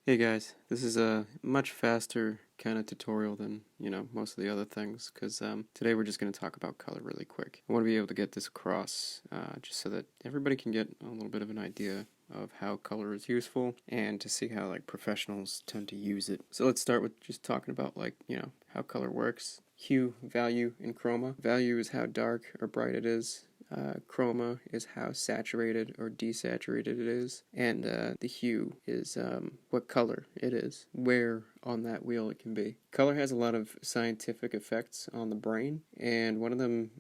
Hey guys, this is a much faster kind of tutorial than, most of the other things, because today we're just going to talk about color really quick. I want to be able to get this across just so that everybody can get a little bit of an idea of how color is useful and to see how professionals tend to use it. So let's start with just talking about how color works. Hue, value, and chroma. Value is how dark or bright it is. Chroma is how saturated or desaturated it is, and the hue is what color it is, where on that wheel it can be. Color has a lot of scientific effects on the brain, and one of them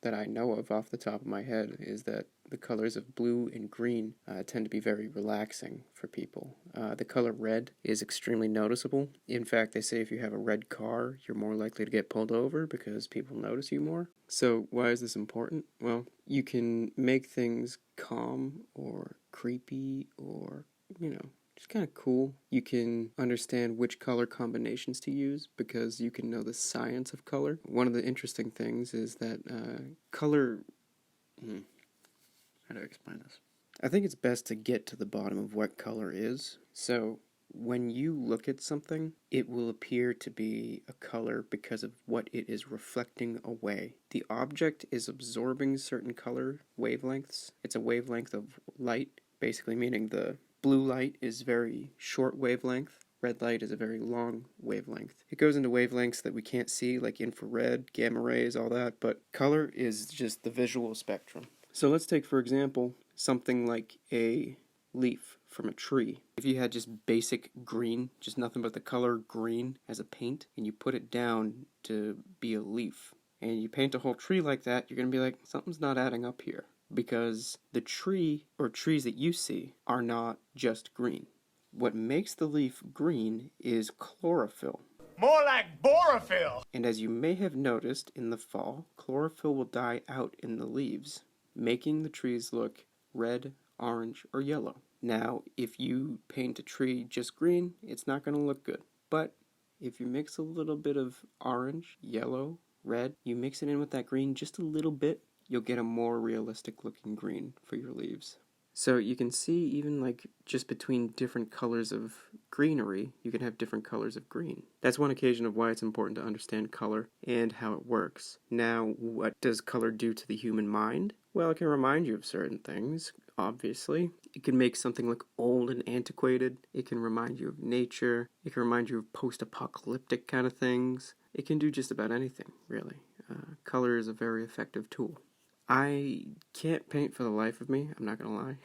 that I know of off the top of my head is that the colors of blue and green tend to be very relaxing for people. The color red is extremely noticeable. In fact, they say if you have a red car, you're more likely to get pulled over because people notice you more. So why is this important? Well, you can make things calm or creepy or, just kind of cool. You can understand which color combinations to use because you can know the science of color. One of the interesting things is that color... How do I explain this? I think it's best to get to the bottom of what color is. So when you look at something, it will appear to be a color because of what it is reflecting away. The object is absorbing certain color wavelengths. It's a wavelength of light, basically meaning the blue light is very short wavelength. Red light is a very long wavelength. It goes into wavelengths that we can't see, like infrared, gamma rays, all that, but color is just the visual spectrum. So let's take, for example, something like a leaf from a tree. If you had just basic green, just nothing but the color green as a paint, and you put it down to be a leaf, and you paint a whole tree like that, you're going to be like, something's not adding up here. Because the tree, or trees that you see, are not just green. What makes the leaf green is chlorophyll. More like borophyll! And as you may have noticed in the fall, chlorophyll will die out in the leaves, making the trees look red, orange, or yellow. Now, if you paint a tree just green, it's not going to look good. But if you mix a little bit of orange, yellow, red, you mix it in with that green just a little bit, you'll get a more realistic looking green for your leaves. So you can see even just between different colors of greenery, you can have different colors of green. That's one occasion of why it's important to understand color and how it works. Now, what does color do to the human mind? Well, it can remind you of certain things, obviously. It can make something look old and antiquated. It can remind you of nature. It can remind you of post-apocalyptic kind of things. It can do just about anything, really. Color is a very effective tool. I can't paint for the life of me, I'm not going to lie.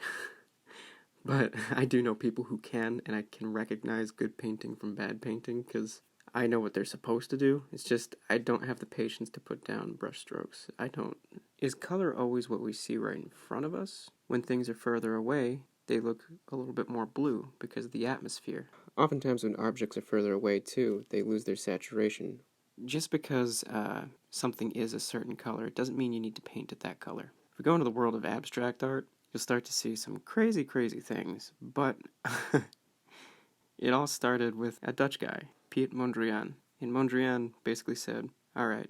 But I do know people who can, and I can recognize good painting from bad painting because I know what they're supposed to do. It's just I don't have the patience to put down brush strokes. I don't. Is color always what we see right in front of us? When things are further away, they look a little bit more blue because of the atmosphere. Oftentimes when objects are further away too, they lose their saturation. Just because something is a certain color, it doesn't mean you need to paint it that color. If we go into the world of abstract art, you'll start to see some crazy, crazy things. But it all started with a Dutch guy, Piet Mondrian. And Mondrian basically said, alright,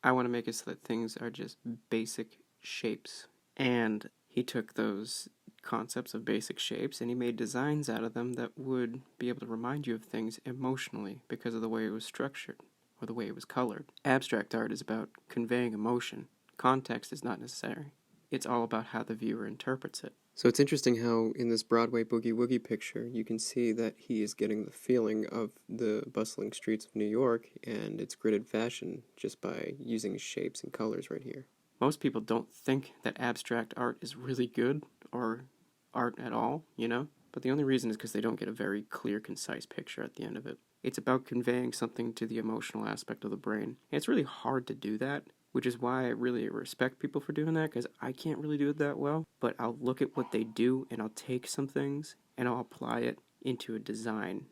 I want to make it so that things are just basic shapes. And he took those concepts of basic shapes and he made designs out of them that would be able to remind you of things emotionally because of the way it was structured or the way it was colored. Abstract art is about conveying emotion. Context is not necessary. It's all about how the viewer interprets it. So it's interesting how in this Broadway Boogie Woogie picture you can see that he is getting the feeling of the bustling streets of New York and its gridded fashion just by using shapes and colors right here. Most people don't think that abstract art is really good or art at all, But the only reason is because they don't get a very clear, concise picture at the end of it. It's about conveying something to the emotional aspect of the brain. And it's really hard to do that, which is why I really respect people for doing that, because I can't really do it that well. But I'll look at what they do, and I'll take some things, and I'll apply it into a design.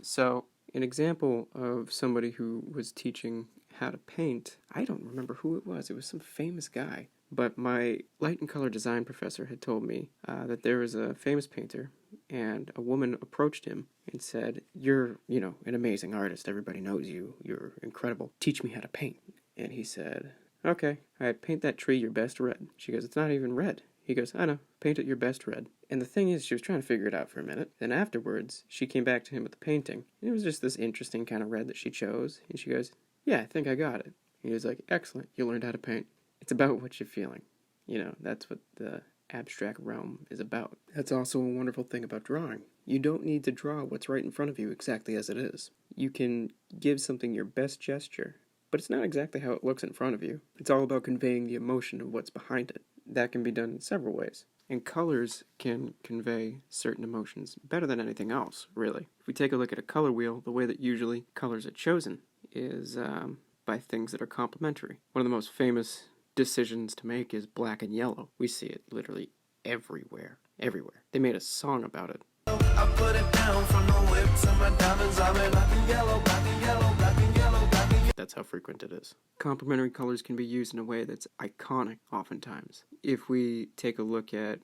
So, an example of somebody who was teaching how to paint, I don't remember who it was some famous guy. But my light and color design professor had told me that there was a famous painter, and a woman approached him and said, you're, an amazing artist. Everybody knows you. You're incredible. Teach me how to paint. And he said, okay, all right, paint that tree your best red. She goes, it's not even red. He goes, I know, paint it your best red. And the thing is, she was trying to figure it out for a minute. Then afterwards, she came back to him with the painting. And it was just this interesting kind of red that she chose. And she goes, yeah, I think I got it. And he was like, excellent, you learned how to paint. It's about what you're feeling. You know, that's what the abstract realm is about. That's also a wonderful thing about drawing. You don't need to draw what's right in front of you exactly as it is. You can give something your best gesture, but it's not exactly how it looks in front of you. It's all about conveying the emotion of what's behind it. That can be done in several ways. And colors can convey certain emotions better than anything else, really. If we take a look at a color wheel, the way that usually colors are chosen is by things that are complementary. One of the most famous decisions to make is black and yellow. We see it literally everywhere. Everywhere. They made a song about it. I put it down from the whip to my diamonds, I'm in black and yellow, black and yellow, black and yellow, black and yellow. That's how frequent it is. Complementary colors can be used in a way that's iconic oftentimes. If we take a look at,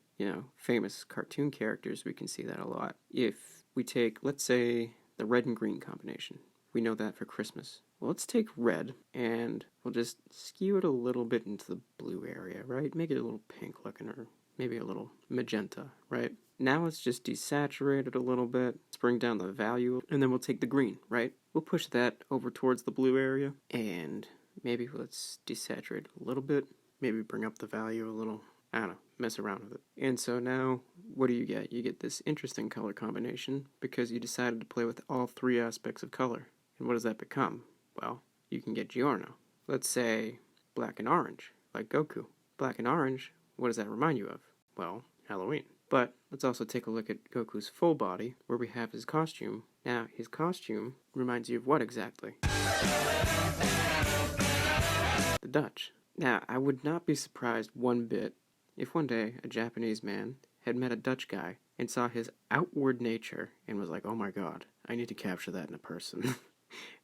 famous cartoon characters, we can see that a lot. If we take, let's say, the red and green combination, we know that for Christmas. Well, let's take red, and we'll just skew it a little bit into the blue area, right? Make it a little pink looking, or maybe a little magenta, right? Now let's just desaturate it a little bit, let's bring down the value, and then we'll take the green, right? We'll push that over towards the blue area, and maybe let's desaturate a little bit, maybe bring up the value a little, I don't know, mess around with it. And so now, what do you get? You get this interesting color combination because you decided to play with all three aspects of color. And what does that become? Well, you can get Giorno. Let's say black and orange, like Goku. Black and orange, what does that remind you of? Well, Halloween. But let's also take a look at Goku's full body, where we have his costume. Now, his costume reminds you of what exactly? The Dutch. Now, I would not be surprised one bit if one day a Japanese man had met a Dutch guy and saw his outward nature and was like, oh my god, I need to capture that in a person.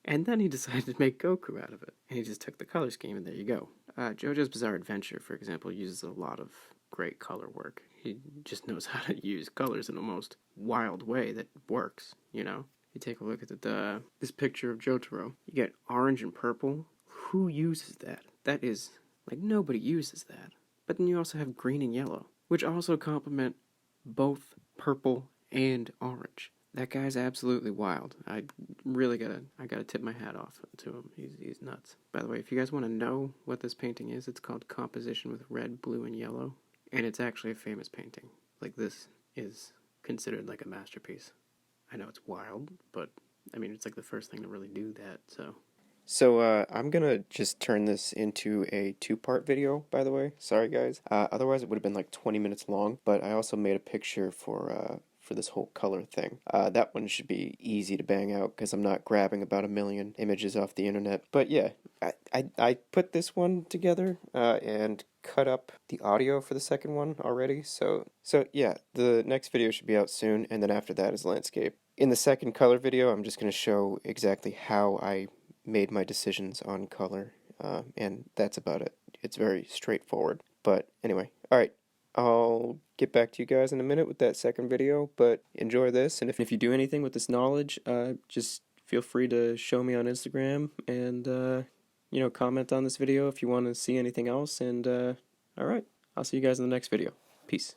And then he decided to make Goku out of it. And he just took the color scheme, and there you go. JoJo's Bizarre Adventure, for example, uses a lot of great color work. He just knows how to use colors in the most wild way that works, You take a look at this picture of Jotaro. You get orange and purple. Who uses that? That is, nobody uses that. But then you also have green and yellow, which also complement both purple and orange. That guy's absolutely wild. I gotta tip my hat off to him. He's nuts. By the way, if you guys want to know what this painting is, it's called Composition with Red, Blue, and Yellow. And it's actually a famous painting. This is considered a masterpiece. I know it's wild, but it's the first thing to really do that, so. So, I'm gonna just turn this into a 2-part video, by the way. Sorry, guys. Otherwise, it would have been 20 minutes long, but I also made a picture for this whole color thing. That one should be easy to bang out because I'm not grabbing about 1 million images off the internet. But yeah, I put this one together and cut up the audio for the second one already. So yeah, the next video should be out soon, and then after that is landscape. In the second color video, I'm just going to show exactly how I made my decisions on color, and that's about it. It's very straightforward. But anyway, alright. I'll get back to you guys in a minute with that second video, but enjoy this, and if you do anything with this knowledge, just feel free to show me on Instagram, and, comment on this video if you want to see anything else, and, alright, I'll see you guys in the next video. Peace.